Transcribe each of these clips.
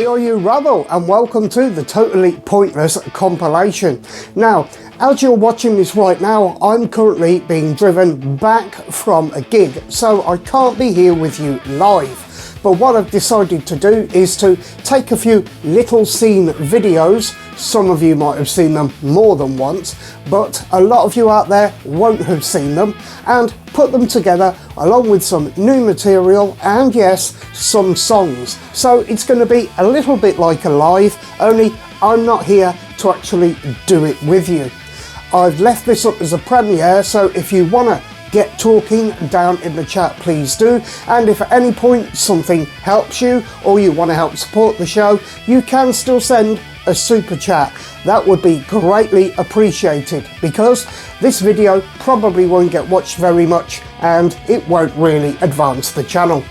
Joyo Rrowe, and welcome to the Totally Pointless compilation. Now, as you're watching this right now, I'm currently being driven back from a gig, so I can't be here with you live. But what I've decided to do is to take a few little scene videos. Some of you might have seen them more than once, but a lot of you out there won't have seen them, and put them together along with some new material and, yes, some songs. So it's going to be a little bit like a live, only I'm not here to actually do it with you. I've left this up as a premiere, so if you want to get talking down in the chat, please do. And if at any point something helps you or you want to help support the show, you can still send a super chat. That would be greatly appreciated, because this video probably won't get watched very much and it won't really advance the channel.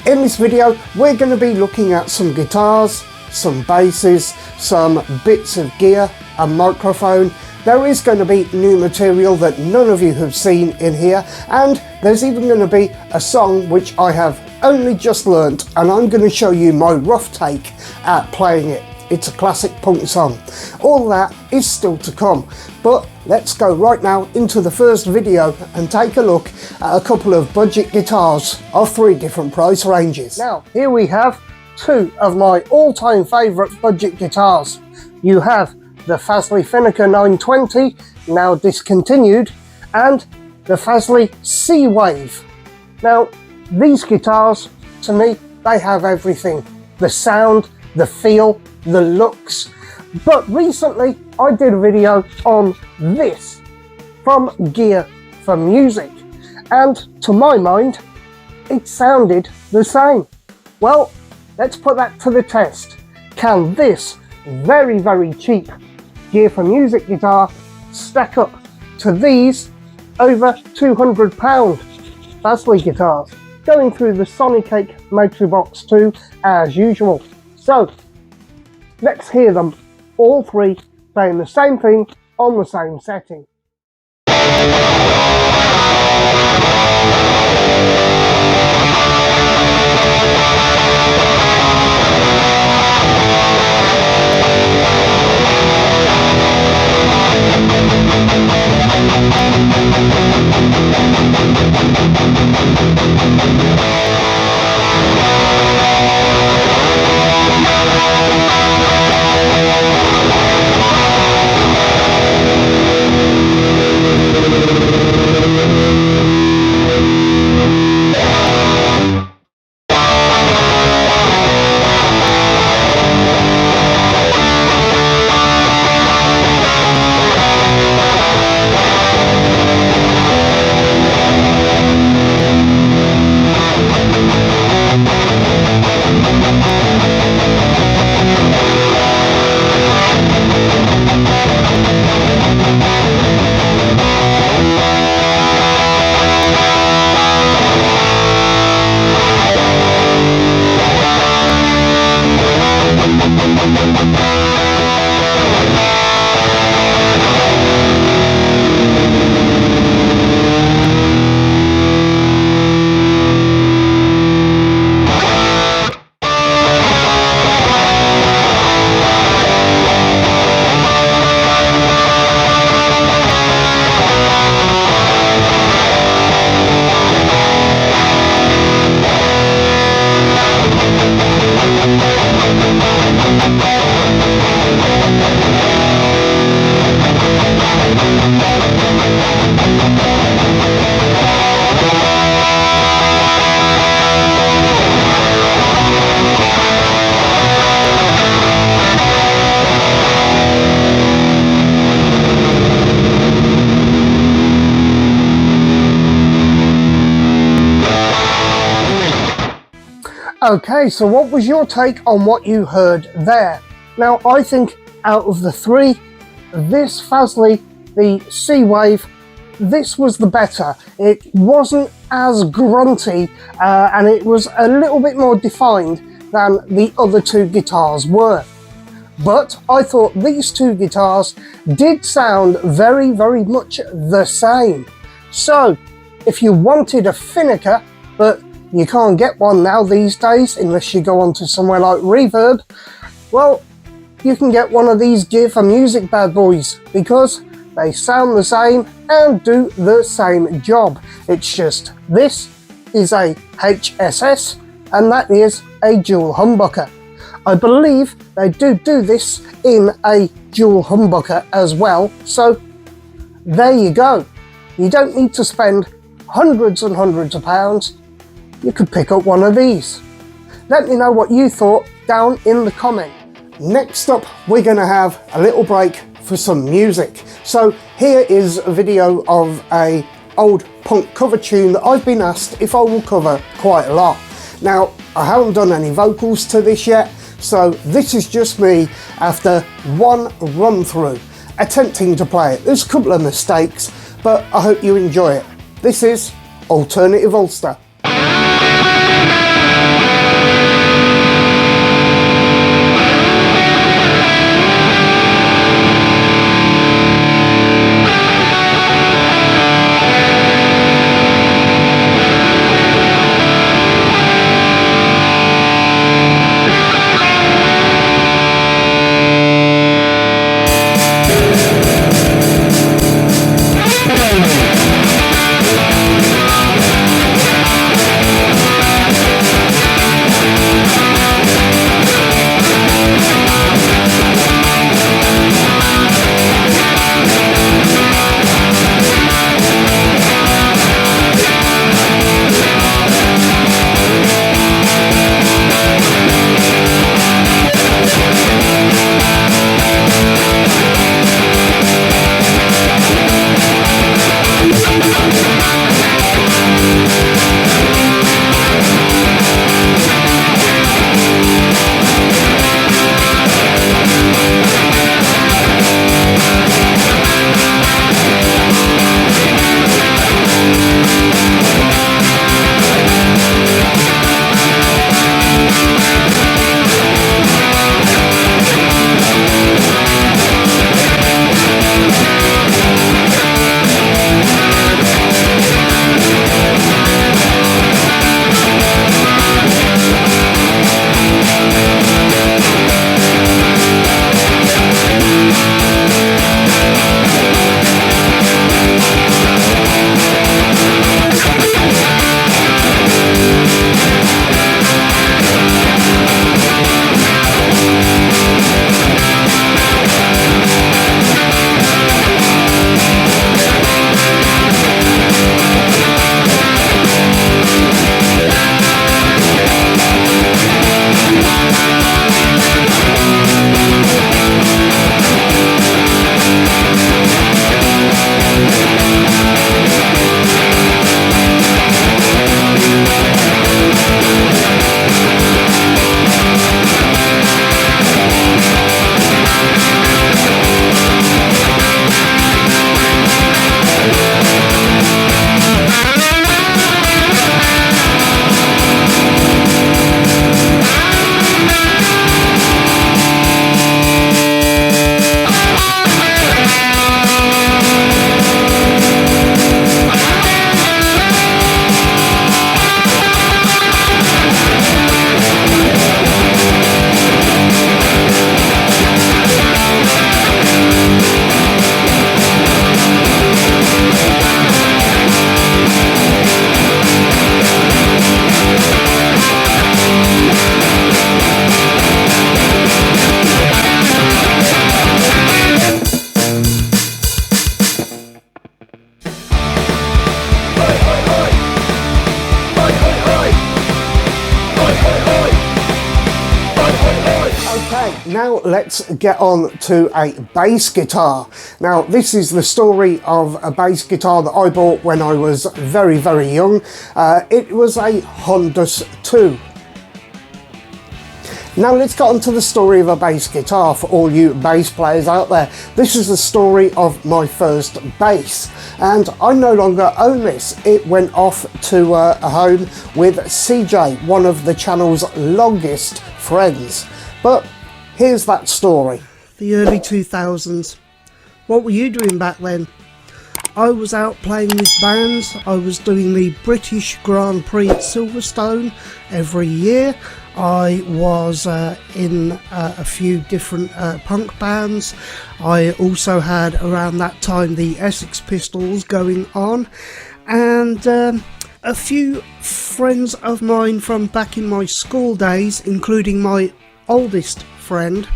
In this video, we're going to be looking at some guitars, some basses, some bits of gear, a microphone. There is going to be new material that none of you have seen in here, and there's even going to be a song which I have only just learnt, and I'm going to show you my rough take at playing it. It's a classic punk song. All that is still to come, but let's go right now into the first video and take a look at a couple of budget guitars of 3 different price ranges. Now, here we have 2 of my all-time favourite budget guitars. You have the Fasley Finneker 920, now discontinued, and the Fasley Xvive. Now, these guitars, to me, they have everything. The sound, the feel, the looks. But recently, I did a video on this from Gear for Music, and to my mind, it sounded the same. Well, let's put that to the test. Can this very, very cheap Gear for Music guitar stack up to these over £200 Fasley guitars? Going through the Sonicake Motor Box 2 as usual. So let's hear them, all 3 playing the same thing on the same setting. Okay, so what was your take on what you heard there? Now, I think out of the 3, this Fasley, the Xvive, this was the better. It wasn't as grunty, and it was a little bit more defined than the other 2 guitars were. But I thought these 2 guitars did sound very, very much the same. So, if you wanted a Finneker, but you can't get one now these days unless you go onto somewhere like Reverb, well, you can get one of these Gear for Music bad boys because they sound the same and do the same job. It's just this is a HSS and that is a dual humbucker. I believe they do this in a dual humbucker as well, so there you go. You don't need to spend hundreds and hundreds of pounds. You could pick up one of these. Let me know what you thought down in the comment. Next up, we're going to have a little break for some music. So here is a video of a old punk cover tune that I've been asked if I will cover quite a lot. Now, I haven't done any vocals to this yet, so this is just me after one run through attempting to play it. There's a couple of mistakes, but I hope you enjoy it. This is Alternative Ulster. Now let's get on to a bass guitar. Now this is the story of a bass guitar that I bought when I was very young. It was a Hondas 2. Now let's get on to the story of a bass guitar for all you bass players out there. This is the story of my first bass, and I no longer own this. It went off to a home with CJ, one of the channel's longest friends. But here's that story. The early 2000s. What were you doing back then? I was out playing with bands. I was doing the British Grand Prix at Silverstone every year. I was in a few different punk bands. I also had around that time the Essex Pistols going on, and a few friends of mine from back in my school days, including my oldest friend,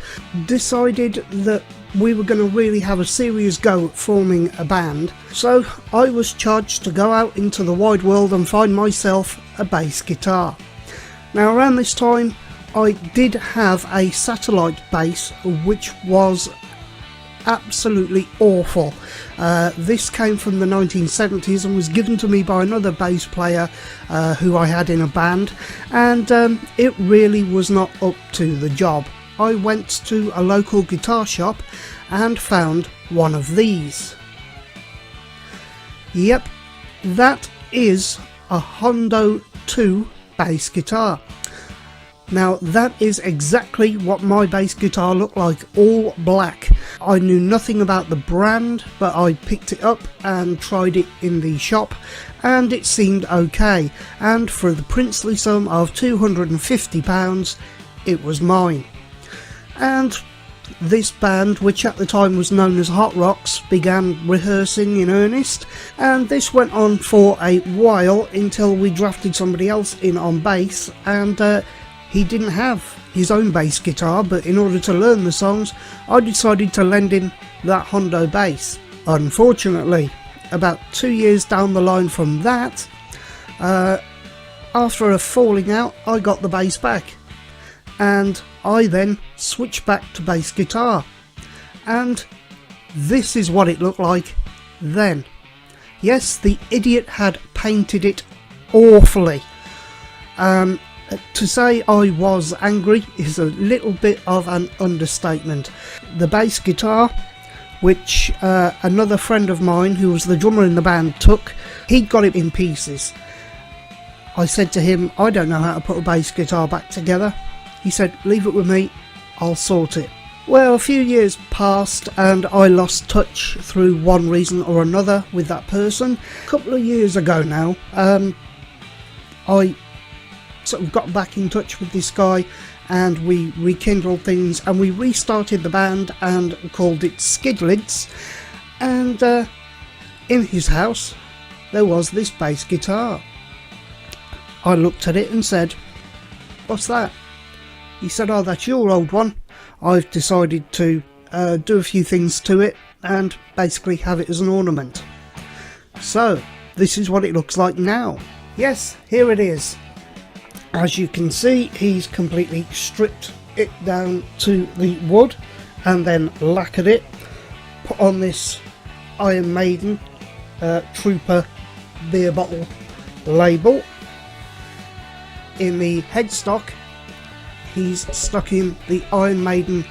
decided that we were going to really have a serious go at forming a band. So I was charged to go out into the wide world and find myself a bass guitar. Now around this time I did have a satellite bass which was absolutely awful. This came from the 1970s and was given to me by another bass player who I had in a band, and it really was not up to the job. I went to a local guitar shop and found one of these. Yep, that is a Hondo 2 bass guitar. Now that is exactly what my bass guitar looked like, all black. I knew nothing about the brand, but I picked it up and tried it in the shop and it seemed okay, and for the princely sum of £250 it was mine. And this band, which at the time was known as Hot Rocks, began rehearsing in earnest, and this went on for a while until we drafted somebody else in on bass, and he didn't have his own bass guitar, but in order to learn the songs I decided to lend him that Hondo bass. Unfortunately, about 2 years down the line from that, after a falling out, I got the bass back, and I then switched back to bass guitar, and this is what it looked like then. Yes, the idiot had painted it awfully. To say I was angry is a little bit of an understatement. The bass guitar, which another friend of mine who was the drummer in the band took, he'd got it in pieces. I said to him, I don't know how to put a bass guitar back together. He said, leave it with me, I'll sort it. Well, a few years passed and I lost touch through one reason or another with that person. A couple of years ago now, I sort of got back in touch with this guy and we rekindled things and we restarted the band and called it Skidlids, and in his house there was this bass guitar. I looked at it and said, what's that? He said, oh, that's your old one. I've decided to do a few things to it and basically have it as an ornament. So this is what it looks like now. Yes, here it is. As you can see, he's completely stripped it down to the wood and then lacquered it, put on this Iron Maiden Trooper beer bottle label. In the headstock he's stuck in the Iron Maiden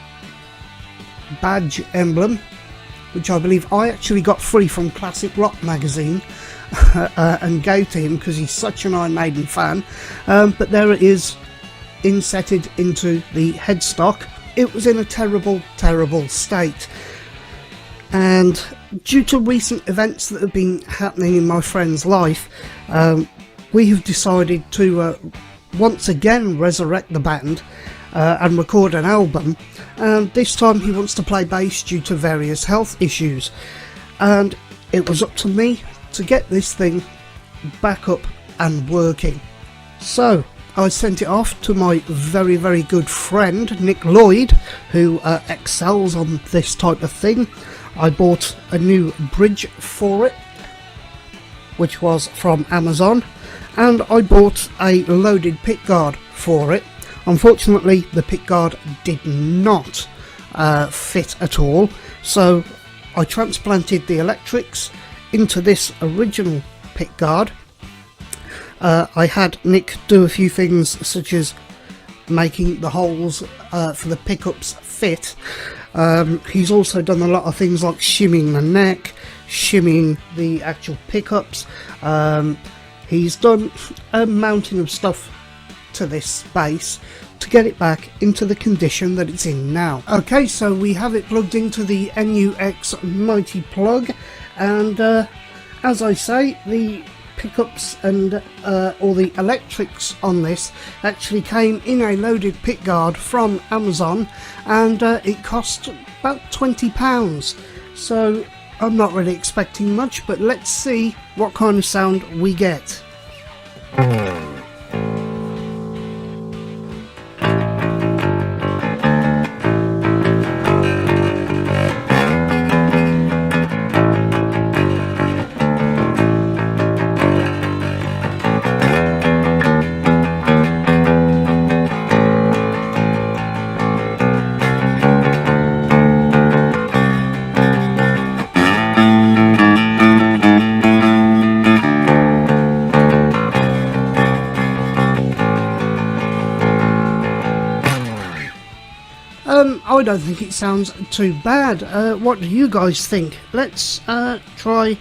badge emblem, which I believe I actually got free from Classic Rock magazine and gave to him because he's such an Iron Maiden fan. But there it is, insetted into the headstock. It was in a terrible, terrible state, and due to recent events that have been happening in my friend's life, we have decided to once again resurrect the band and record an album, and this time he wants to play bass due to various health issues, and it was up to me to get this thing back up and working. So I sent it off to my very, very good friend Nick Lloyd, who excels on this type of thing. I bought a new bridge for it, which was from Amazon, and I bought a loaded pickguard for it. Unfortunately, the pickguard did not fit at all, so I transplanted the electrics into this original pickguard. I had Nick do a few things such as making the holes for the pickups fit. He's also done a lot of things like shimming the neck, shimming the actual pickups. He's done a mountain of stuff to this bass to get it back into the condition that it's in now. Okay, so we have it plugged into the NUX Mighty plug, and as I say, the pickups and or the electrics on this actually came in a loaded pickguard from Amazon, and it cost about £20, so I'm not really expecting much, but let's see what kind of sound we get. I don't think it sounds too bad. What do you guys think? Let's try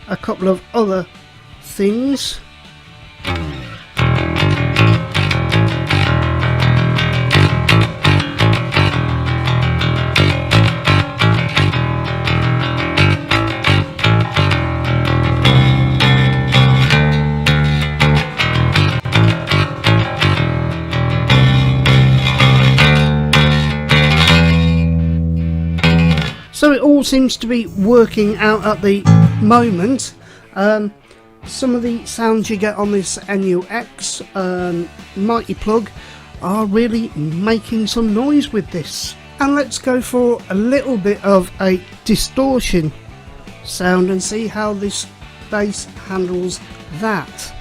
a couple of other things. So it all seems to be working out at the moment. Some of the sounds you get on this NUX Mighty Plug are really making some noise with this. And let's go for a little bit of a distortion sound and see how this bass handles that.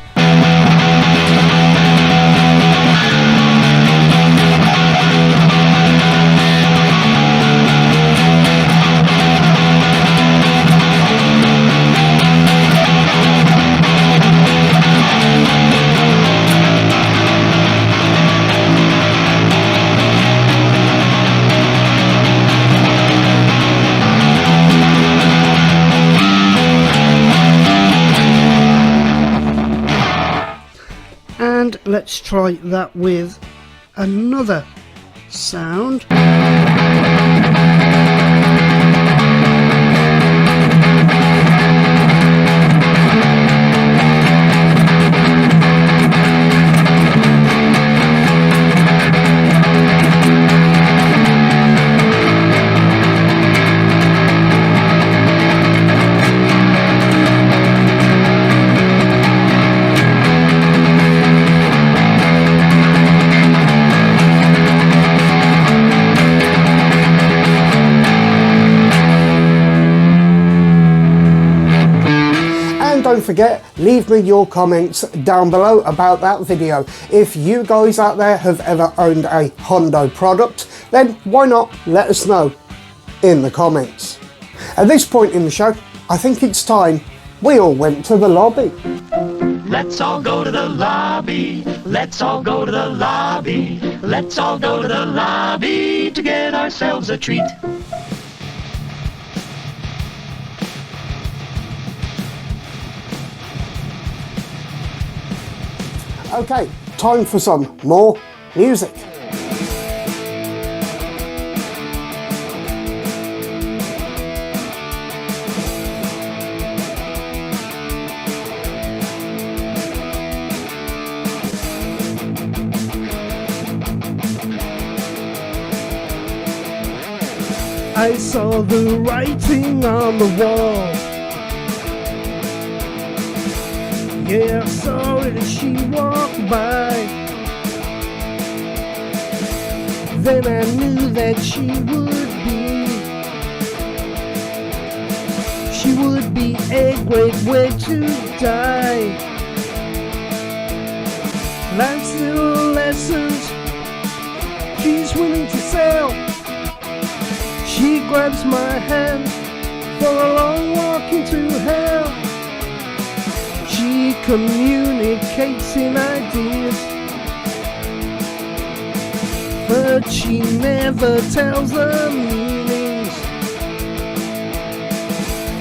And let's try that with another sound. Don't forget, leave me your comments down below about that video. If you guys out there have ever owned a Hondo product, then why not let us know in the comments. At this point in the show, I think it's time we all went to the lobby. Let's all go to the lobby. Let's all go to the lobby. Let's all go to the lobby to get ourselves a treat. Okay, time for some more music. I saw the writing on the wall. Yeah, I saw it as she walked by. Then I knew that she would be a great way to die. Life's little lessons she's willing to sell. She grabs my hand for a long walk into hell. She communicates in ideas, but she never tells the meanings.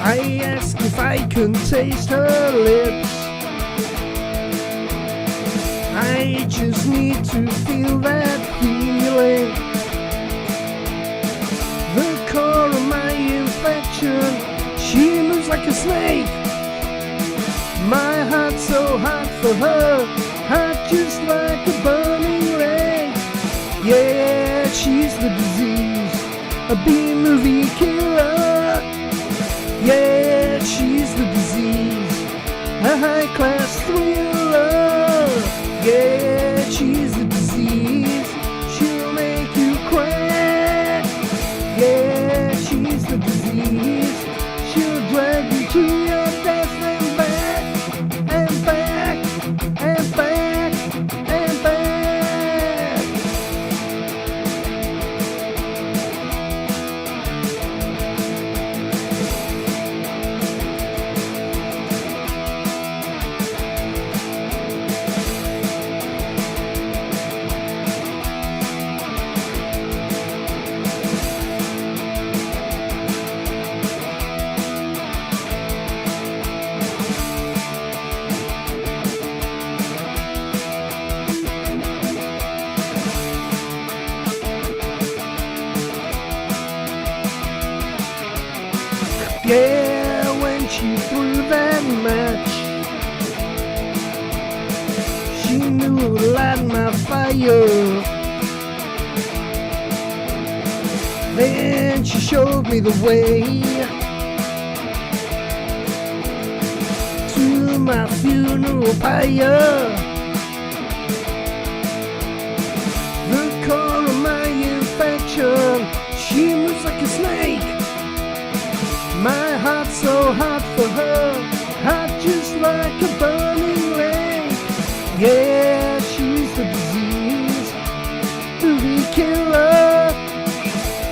I ask if I can taste her lips. I just need to feel that feeling. The core of my infection, she moves like a snake. My heart's so hot for her, hot just like a burning lake. Yeah, she's the disease, a B-movie killer. Yeah, she's the disease, a high-class thriller. Yeah, she's the disease, she'll make you cry. Yeah, she's the disease, she'll drag you to your death and back, and back, and back, and back. Yeah, when she threw that match, she knew it would light my fire. Then she showed me the way to my funeral pyre. The core of my infection, she moves like a snake. My heart's so hot for her, hot just like a burning lake. Yeah, she's the disease, movie killer.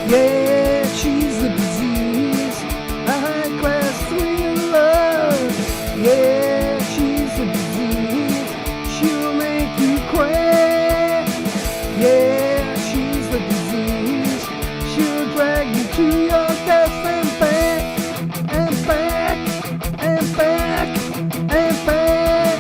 Yeah, she's the disease, a high-class thriller. Yeah, she's the disease, she'll make you cry. Yeah, she's the disease, she'll drag you to your death and back. And back, and back, and back.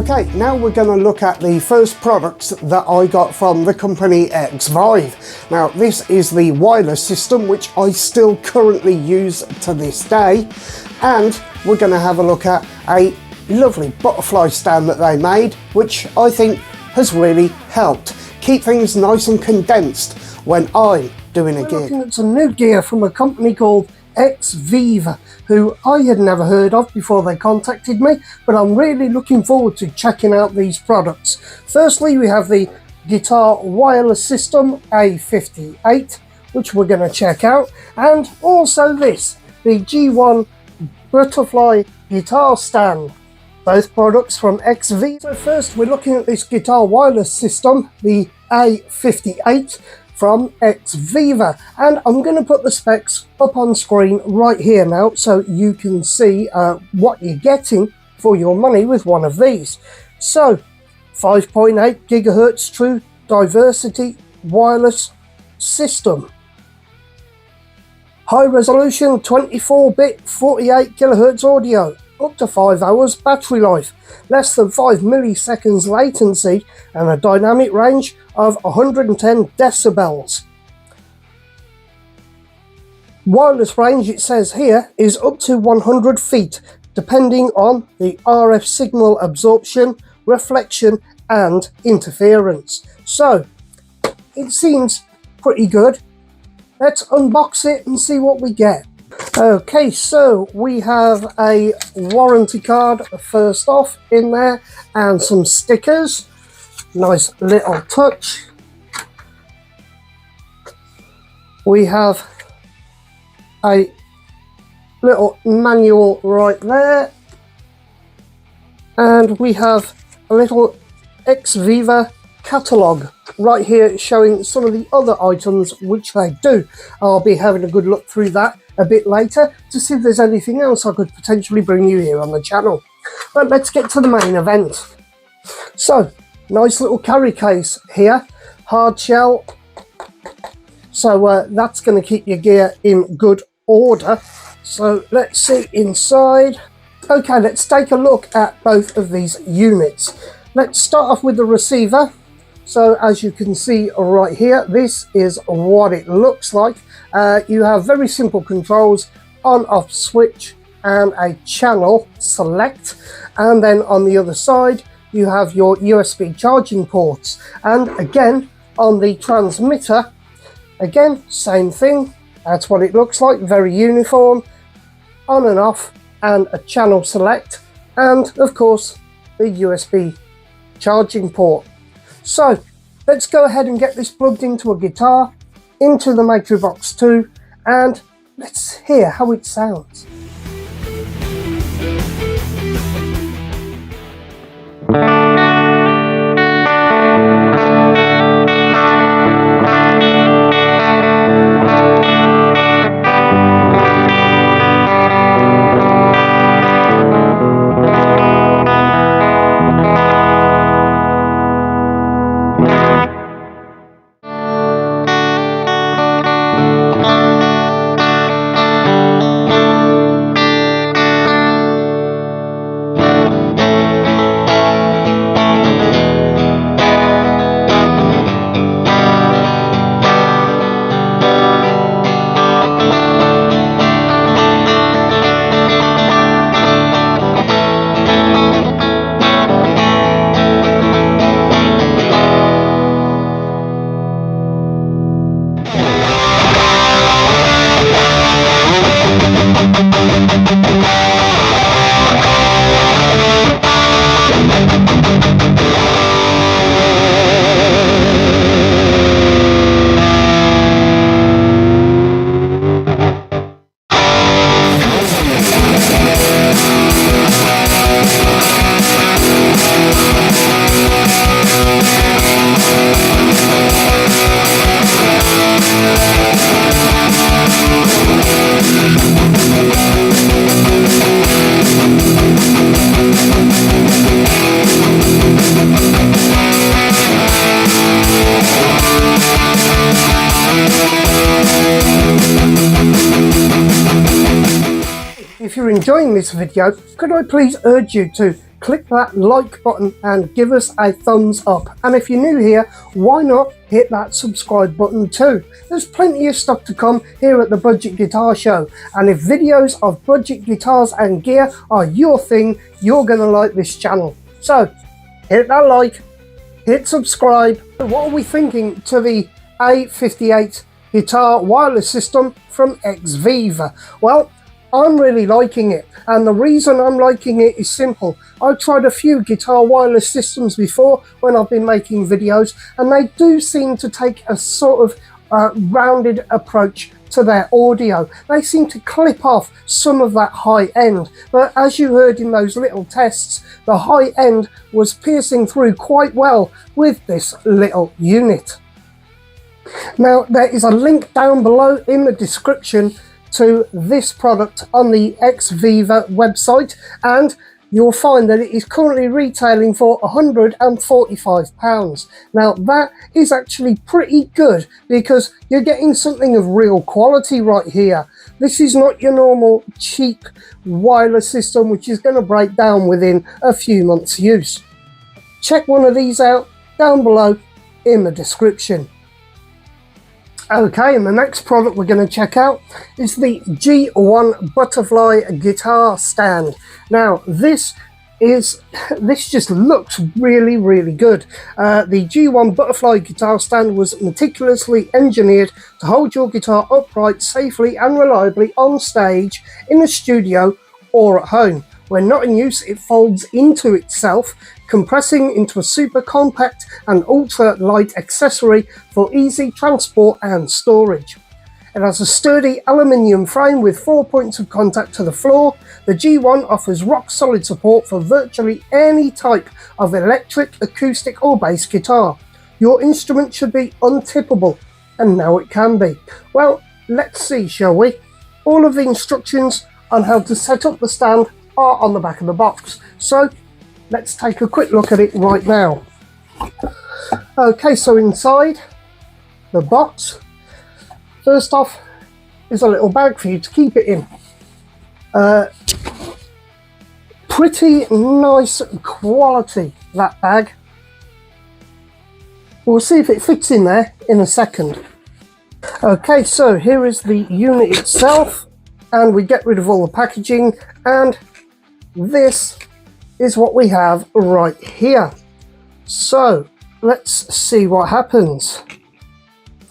Okay, now we're going to look at the first products that I got from the company Xvive. Now, this is the wireless system, which I still currently use to this day. And we're going to have a look at a lovely butterfly stand that they made, which I think has really helped keep things nice and condensed when I'm doing a gig. We're looking at some new gear from a company called Xvive, who I had never heard of before they contacted me, but I'm really looking forward to checking out these products. Firstly, we have the guitar wireless system A58, which we're going to check out, and also this, the G1 butterfly guitar stand. Both products from Xvive. So first, we're looking at this guitar wireless system, the A58 from Xvive, and I'm going to put the specs up on screen right here now so you can see what you're getting for your money with one of these. So 5.8 gigahertz true diversity wireless system, high resolution 24-bit 48 kilohertz audio, up to 5 hours battery life, less than 5 milliseconds latency, and a dynamic range of 110 decibels. Wireless range, it says here, is up to 100 feet, depending on the RF signal absorption, reflection, and interference. So, it seems pretty good. Let's unbox it and see what we get. Okay, so we have a warranty card first off in there and some stickers. Nice little touch. We have a little manual right there, and we have a little Xvive catalogue right here showing some of the other items which they do. I'll be having a good look through that a bit later to see if there's anything else I could potentially bring you here on the channel. But let's get to the main event. So, nice little carry case here, hard shell, so that's going to keep your gear in good order. So let's see inside. Okay, let's take a look at both of these units. Let's start off with the receiver. So as you can see right here, this is what it looks like. You have very simple controls, on-off switch and a channel select. And then on the other side, you have your USB charging ports. And again, on the transmitter, again, same thing. That's what it looks like, very uniform, on and off, and a channel select. And of course, the USB charging port. So let's go ahead and get this plugged into a guitar, into the Matribox 2, and let's hear how it sounds. If you're enjoying this video, could I please urge you to click that like button and give us a thumbs up. And if you're new here, why not hit that subscribe button too? There's plenty of stuff to come here at the Budget Guitar Show, and if videos of budget guitars and gear are your thing, you're going to like this channel. So hit that like, hit subscribe. What are we thinking to the A58 guitar wireless system from Xvive? Well, I'm really liking it, and the reason I'm liking it is simple. I've tried a few guitar wireless systems before when I've been making videos, and they do seem to take a sort of rounded approach to their audio. They seem to clip off some of that high end, but as you heard in those little tests, the high end was piercing through quite well with this little unit. Now, there is a link down below in the description to this product on the Xvive website, and you'll find that it is currently retailing for £145. Now, that is actually pretty good because you're getting something of real quality right here. This is not your normal cheap wireless system which is going to break down within a few months' use. Check one of these out down below in the description. Okay, and the next product we're going to check out is the G1 butterfly guitar stand. Now, this just looks really good. The G1 butterfly guitar stand was meticulously engineered to hold your guitar upright safely and reliably on stage, in the studio, or at home. When not in use, it folds into itself, compressing into a super compact and ultra light accessory for easy transport and storage. It has a sturdy aluminium frame with 4 points of contact to the floor. The G1 offers rock solid support for virtually any type of electric, acoustic or bass guitar. Your instrument should be untippable, and now it can be. Well, let's see, shall we? All of the instructions on how to set up the stand are on the back of the box, so let's take a quick look at it right now. Okay, so inside the box, first off is a little bag for you to keep it in. Pretty nice quality, that bag. We'll see if it fits in there in a second. Okay, so here is the unit itself, and we get rid of all the packaging, and this is what we have right here. So let's see what happens.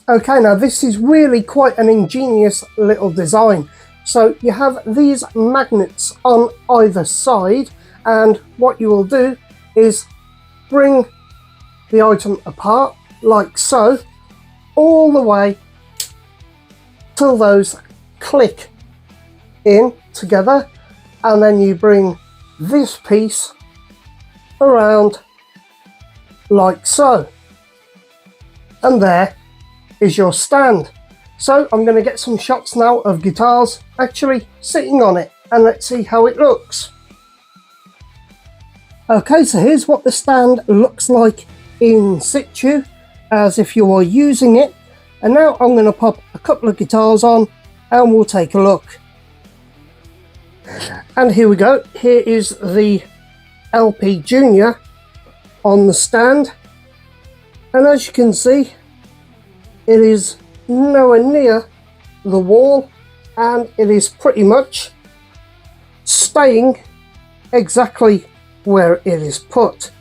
Okay, now this is really quite an ingenious little design. So you have these magnets on either side, and what you will do is bring the item apart like so, all the way till those click in together, and then you bring this piece around like so, and there is your stand. So I'm going to get some shots now of guitars actually sitting on it, and let's see how it looks. Okay, so here's what the stand looks like in situ, as if you are using it. And now I'm going to pop a couple of guitars on and we'll take a look. And here we go. Here is the LP Junior on the stand, and as you can see, it is nowhere near the wall, and it is pretty much staying exactly where it is put.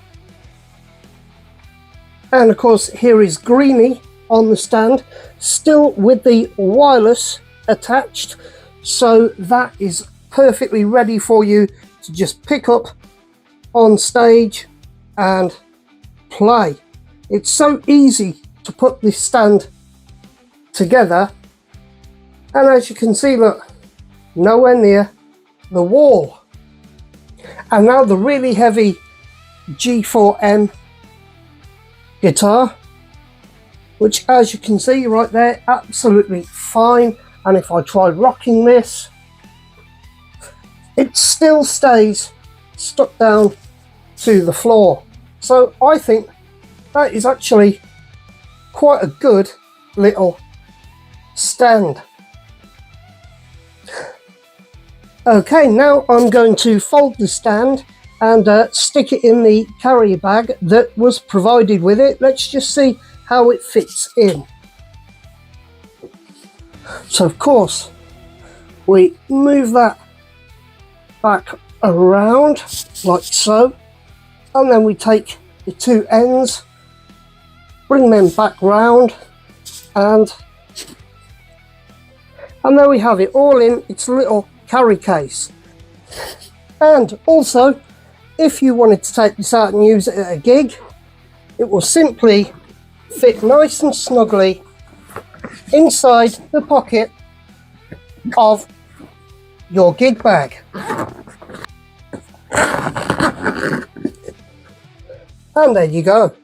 And of course, here is Greenie on the stand, still with the wireless attached, so that is perfectly ready for you to just pick up on stage and play. It's so easy to put this stand together, and as you can see, look, nowhere near the wall. And now the really heavy G4M guitar, which as you can see right there, absolutely fine. And if I try rocking this, it still stays stuck down to the floor. So I think that is actually quite a good little stand. Okay, now I'm going to fold the stand and stick it in the carry bag that was provided with it. Let's just see how it fits in. So of course we move that back around like so, and then we take the two ends, bring them back round, and there we have it all in its little carry case. And also, if you wanted to take this out and use it at a gig, it will simply fit nice and snugly inside the pocket of your gig bag. And there you go.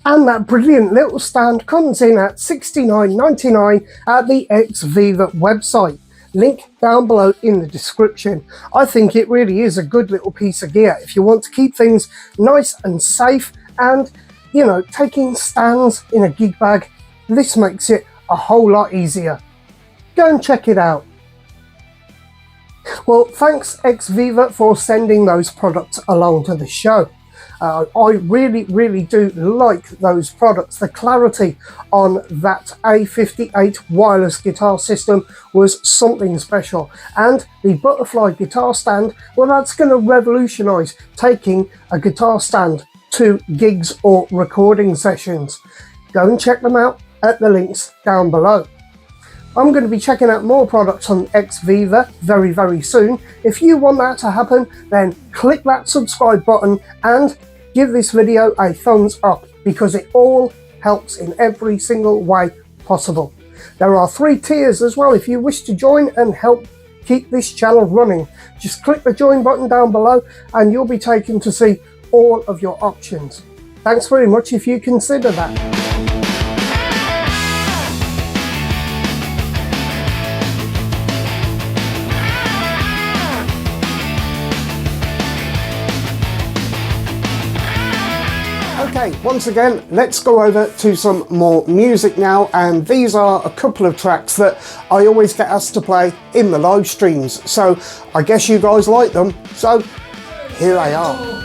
And that brilliant little stand comes in at $69.99 at the Xvive website. Link down below in the description. I think it really is a good little piece of gear if you want to keep things nice and safe, and you know, taking stands in a gig bag, this makes it a whole lot easier. Go and check it out. Well, thanks Xvive for sending those products along to the show. I really do like those products. The clarity on that A58 wireless guitar system was something special, and the butterfly guitar stand, well, that's going to revolutionise taking a guitar stand to gigs or recording sessions. Go and check them out at the links down below. I'm going to be checking out more products on Xvive very soon. If you want that to happen, then click that subscribe button and give this video a thumbs up, because it all helps in every single way possible. There are 3 tiers as well if you wish to join and help keep this channel running. Just click the join button down below and you'll be taken to see all of your options. Thanks very much if you consider that. Okay, once again, let's go over to some more music now, and these are a couple of tracks that I always get asked to play in the live streams, so I guess you guys like them, so here they are.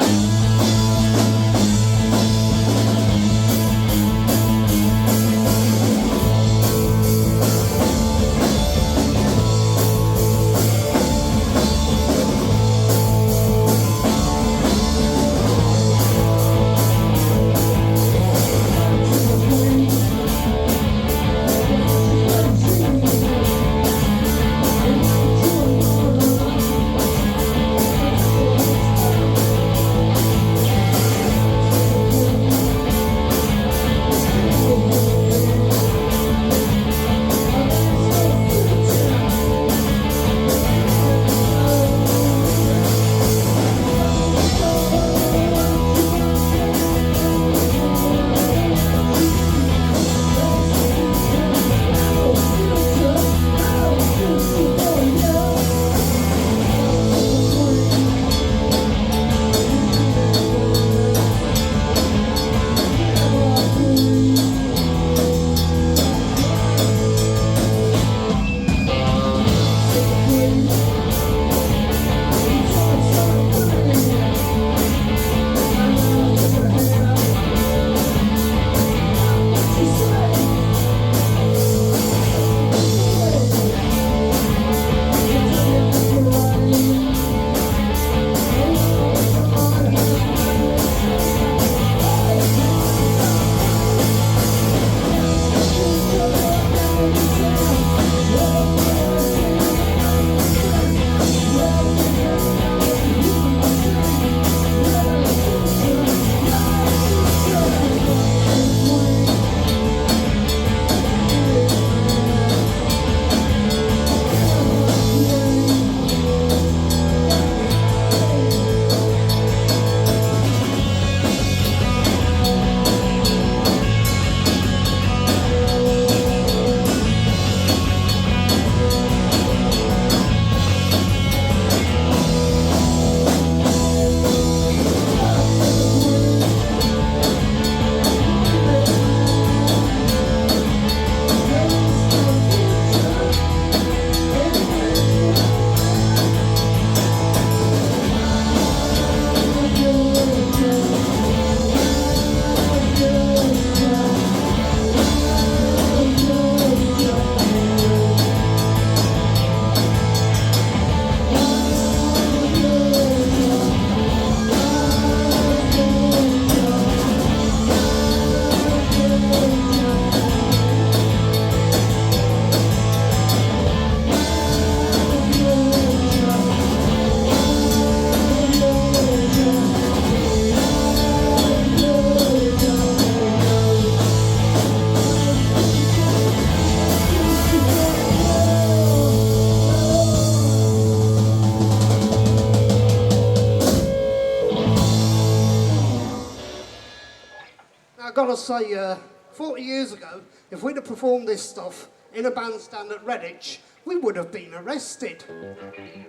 gotta say, 40 years ago, if we'd have performed this stuff in a bandstand at Redditch, we would have been arrested.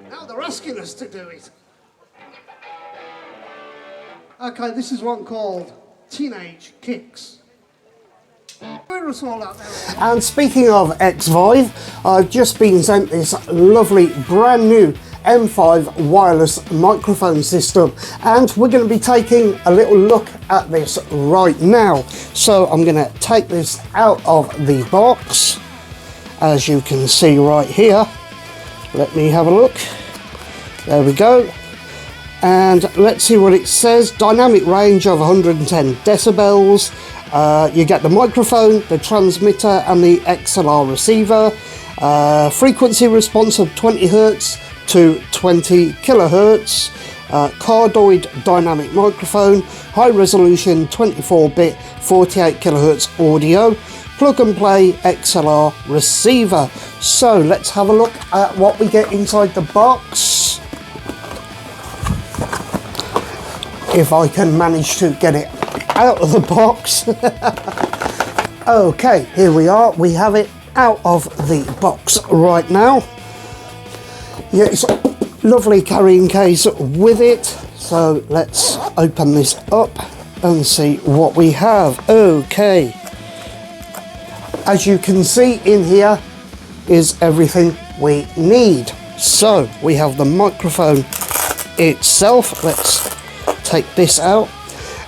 Now they're asking us to do it. Okay, this is one called Teenage Kicks. And speaking of Xvive, I've just been sent this lovely brand new M5 wireless microphone system, and we're going to be taking a little look at this right now. So I'm going to take this out of the box, as you can see right here. Let me have a look. There we go. And let's see what it says. Dynamic range of 110 decibels. You get the microphone, the transmitter and the XLR receiver. Frequency response of 20 Hz to 20 kilohertz. Cardioid dynamic microphone. High resolution 24-bit 48 kilohertz audio. Plug and play XLR receiver. So let's have a look at what we get inside the box. If I can manage to get it out of the box. Okay, here we are. We have it out of the box right now. Yeah, it's a lovely carrying case with it. So let's open this up and see what we have. Okay. As you can see, in here is everything we need. So we have the microphone itself. Let's take this out,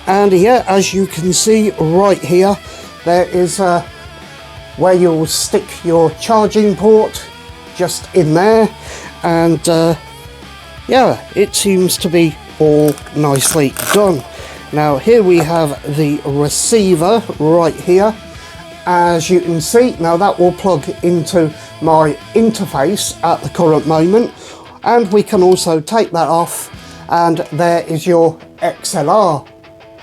and yeah, as you can see right here, there is where you'll stick your charging port, just in there, and yeah, it seems to be all nicely done. Now here we have the receiver right here, as you can see. Now that will plug into my interface at the current moment, and we can also take that off, and there is your XLR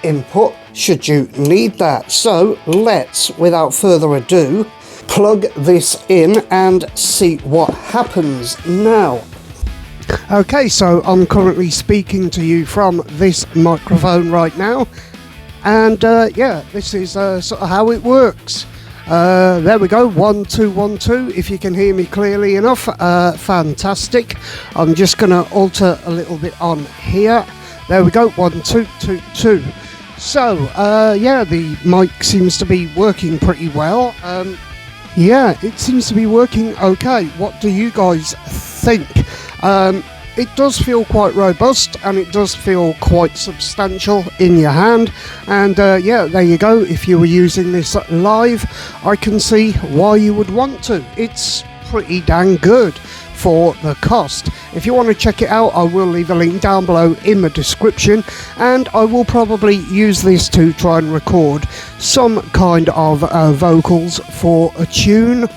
input should you need that. So let's, without further ado, plug this in and see what happens now. Okay, so I'm currently speaking to you from this microphone right now, and yeah, this is sort of how it works. There we go, 1 2 1 2. If you can hear me clearly enough, fantastic. I'm just going to alter a little bit on here. There we go, 1 2 2 2. So yeah, the mic seems to be working pretty well. Yeah, it seems to be working okay. What do you guys think? It does feel quite robust, and it does feel quite substantial in your hand, and yeah, there you go. If you were using this live, I can see why you would want to. It's pretty dang good for the cost. If you want to check it out, I will leave a link down below in the description, and I will probably use this to try and record some kind of vocals for a tune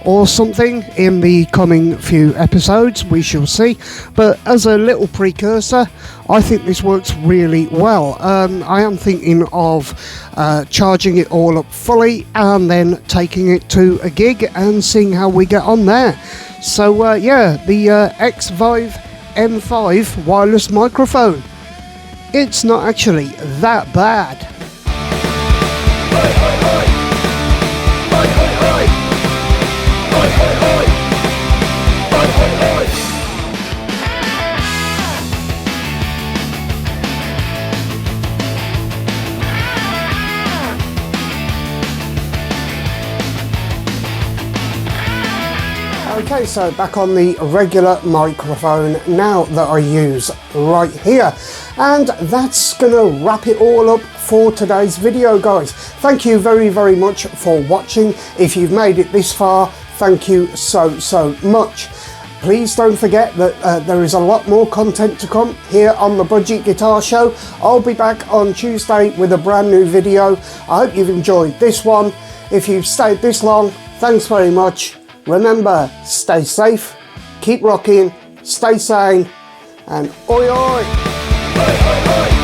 or something in the coming few episodes. We shall see. But as a little precursor, I think this works really well. I am thinking of charging it all up fully and then taking it to a gig and seeing how we get on there. So yeah, the Xvive M5 wireless microphone. It's not actually that bad. Okay, so back on the regular microphone now that I use right here, and that's gonna wrap it all up for today's video, guys. Thank you very much for watching. If you've made it this far, thank you so much. Please don't forget that there is a lot more content to come here on the Budget Guitar Show. I'll be back on Tuesday with a brand new video. I hope you've enjoyed this one. If you've stayed this long, thanks very much. Remember, stay safe, keep rocking, stay sane, and oi oi! Oi, oi, oi.